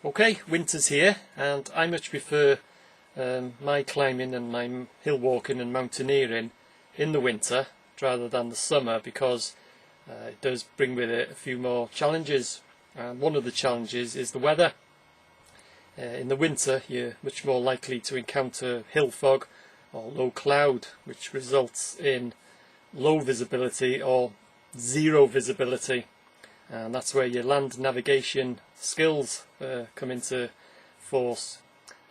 Okay, winter's here, and I much prefer my climbing and my hill walking and mountaineering in the winter rather than the summer, because it does bring with it a few more challenges. And one of the challenges is the weather. In the winter you're much more likely to encounter hill fog or low cloud, which results in low visibility or zero visibility, and that's where your land navigation skills come into force.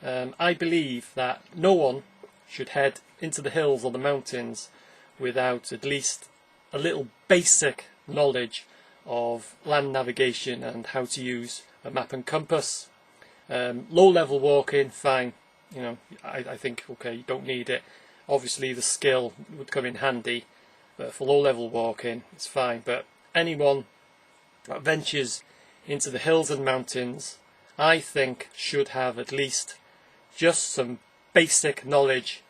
I believe that no one should head into the hills or the mountains without at least a little basic knowledge of land navigation and how to use a map and compass. Low level walking, fine, you know, I think okay, you don't need it. Obviously the skill would come in handy, but for low level walking it's fine. But anyone that ventures into the hills and mountains, I think, should have at least just some basic knowledge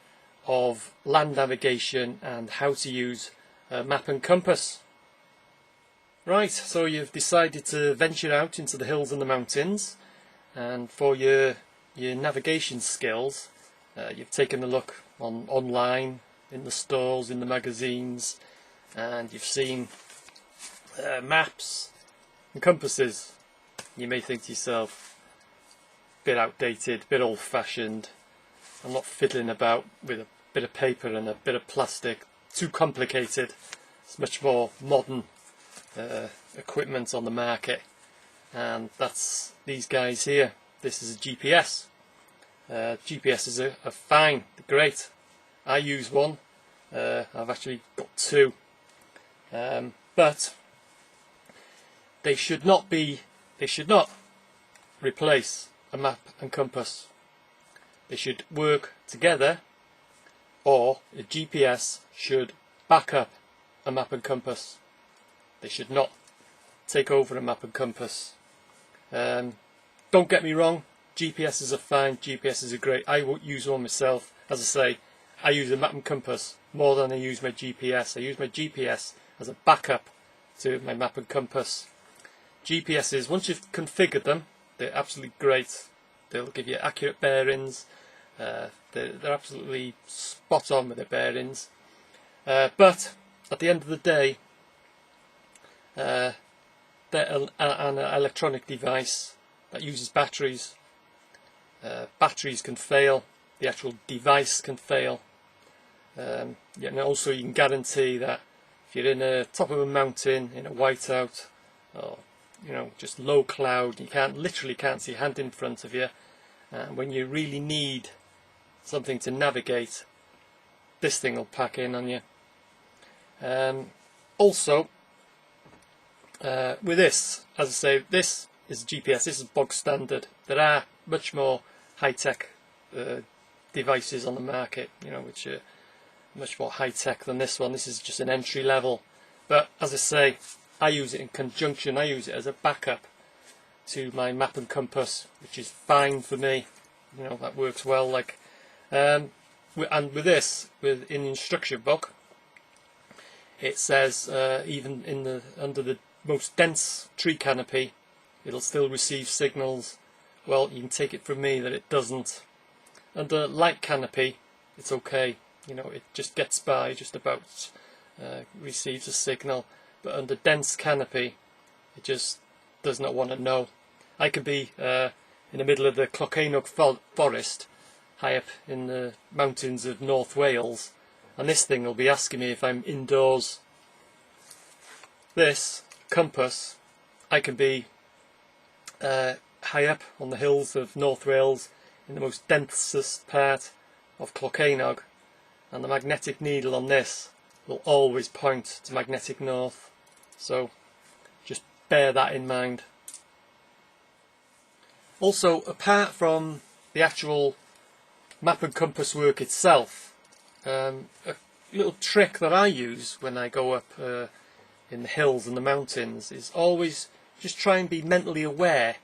of land navigation and how to use a map and compass. Right, so you've decided to venture out into the hills and the mountains, and for your navigation skills, you've taken a look online, in the stores, in the magazines, and you've seen maps and compasses. You may think to yourself, bit outdated, bit old-fashioned, I'm not fiddling about with a bit of paper and a bit of plastic, too complicated. It's much more modern equipment on the market, and that's these guys here. This is a GPS. GPS are fine, they're great. I use one, I've actually got two, but they should not replace a map and compass. They should work together, or a GPS should back up a map and compass. They should not take over a map and compass. Don't get me wrong, GPSs are fine, GPSs are great. I won't use one myself. As I say, I use a map and compass more than I use my GPS. I use my GPS as a backup to my map and compass. GPSs, once you've configured them, they're absolutely great. They'll give you accurate bearings. They're absolutely spot on with their bearings. But at the end of the day, they're an electronic device that uses batteries. Batteries can fail. The actual device can fail. And also you can guarantee that if you're in the top of a mountain in a whiteout, or just low cloud, you literally can't see a hand in front of you, and when you really need something to navigate, this thing will pack in on you. Also, with this, as I say, this is GPS. This is bog standard. There are much more high-tech devices on the market, which are much more high-tech than this one. This is just an entry level, but as I say, I use it in conjunction. I use it as a backup to my map and compass, which is fine for me. That works well. And with this, in the instruction book, it says even under the most dense tree canopy, it'll still receive signals. Well, you can take it from me that it doesn't. Under light canopy, it's okay. It just gets by, just about receives a signal. But under dense canopy, it just does not want to know. I could be in the middle of the Clocaenog forest, high up in the mountains of North Wales, and this thing will be asking me if I'm indoors. This compass, I can be high up on the hills of North Wales, in the most densest part of Clocaenog, and the magnetic needle on this will always point to magnetic north. So just bear that in mind. Also, apart from the actual map and compass work itself, a little trick that I use when I go up in the hills and the mountains is always just try and be mentally aware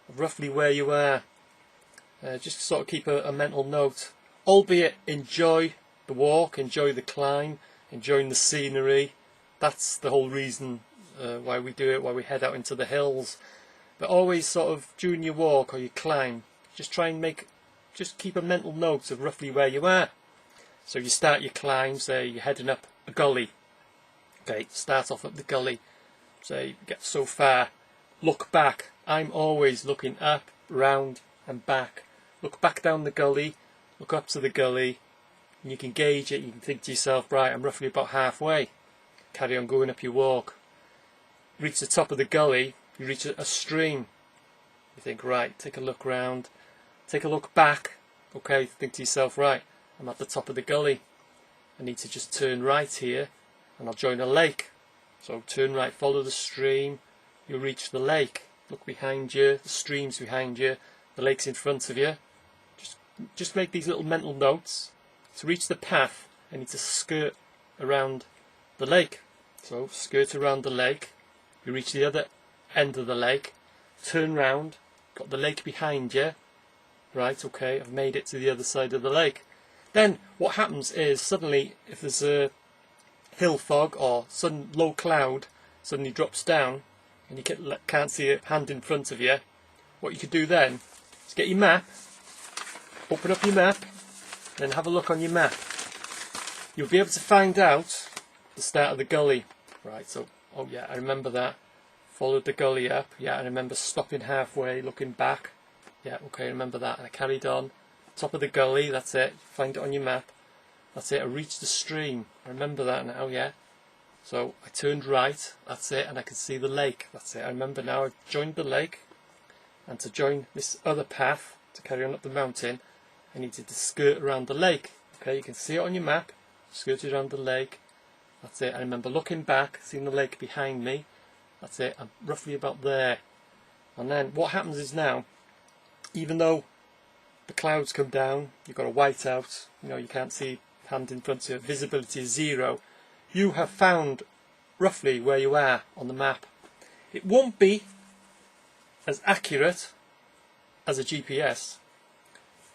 of roughly where you are. Just sort of keep a mental note, albeit enjoy the walk, enjoy the climb, enjoying the scenery. That's the whole reason why we do it, why we head out into the hills. But always sort of during your walk or your climb, just try and just keep a mental note of roughly where you are. So you start your climb, say you're heading up a gully. Okay, start off up the gully, say you get so far, look back. I'm always looking up, round and back. Look back down the gully, look up to the gully, and you can gauge it. You can think to yourself, right, I'm roughly about halfway. Carry on going up your walk. Reach the top of the gully, you reach a stream. You think, right, take a look round, take a look back. Okay, think to yourself, right, I'm at the top of the gully. I need to just turn right here and I'll join a lake. So turn right, follow the stream, you'll reach the lake. Look behind you, the stream's behind you, the lake's in front of you. Just make these little mental notes. To reach the path, I need to skirt around the lake. So skirt around the lake, you reach the other end of the lake, turn round, got the lake behind you. Right, okay, I've made it to the other side of the lake. Then what happens is suddenly, if there's a hill fog or sudden low cloud suddenly drops down and you can't see a hand in front of you, what you could do then is get your map, open up your map, then have a look on your map. You'll be able to find out the start of the gully. Right, so, oh yeah, I remember that. Followed the gully up. Yeah, I remember stopping halfway, looking back. Yeah, okay, I remember that. And I carried on. Top of the gully, that's it. Find it on your map. That's it, I reached the stream. I remember that now, yeah. So I turned right, that's it, and I could see the lake. That's it, I remember now. I joined the lake. And to join this other path, to carry on up the mountain, I needed to skirt around the lake. Okay, you can see it on your map. Skirted around the lake. That's it, I remember looking back, seeing the lake behind me. That's it, I'm roughly about there. And then what happens is now, even though the clouds come down, you've got a white out, you know, you can't see hand in front of you, visibility is 0, you have found roughly where you are on the map. It won't be as accurate as a GPS,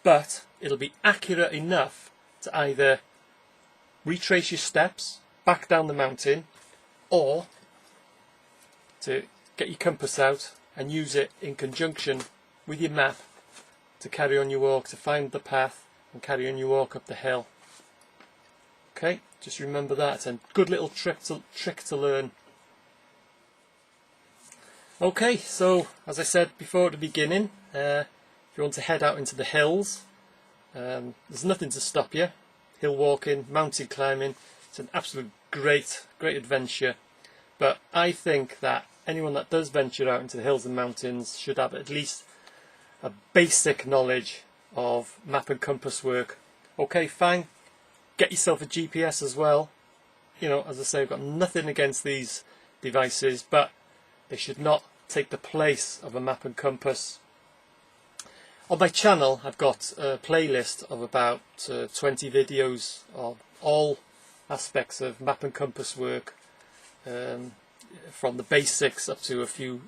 but it'll be accurate enough to either retrace your steps back down the mountain, or to get your compass out and use it in conjunction with your map to carry on your walk, to find the path and carry on your walk up the hill. Okay, just remember that. It's a good little trick to learn. Okay, so as I said before at the beginning, if you want to head out into the hills, there's nothing to stop you. Hill walking, mountain climbing, it's an absolute great adventure. But I think that anyone that does venture out into the hills and mountains should have at least a basic knowledge of map and compass work. Okay, fine, get yourself a GPS as well. You know, as I say, I've got nothing against these devices, but they should not take the place of a map and compass. On my channel I've got a playlist of about 20 videos of all aspects of map and compass work, from the basics up to a few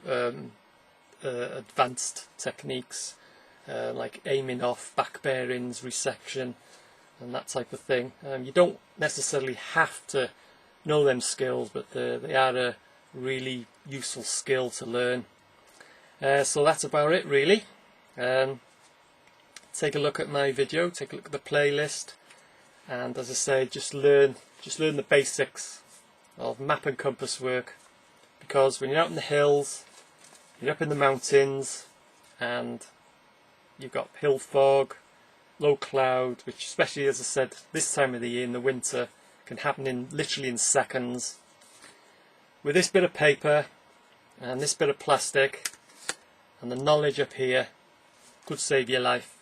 advanced techniques, like aiming off, back bearings, resection and that type of thing. You don't necessarily have to know them skills, but they are a really useful skill to learn. So that's about it really. Take a look at my video, take a look at the playlist, and as I say, just learn the basics of map and compass work, because when you're out in the hills, you're up in the mountains and you've got hill fog, low cloud, which especially as I said this time of the year in the winter can happen literally in seconds. With this bit of paper and this bit of plastic and the knowledge up here, could save your life.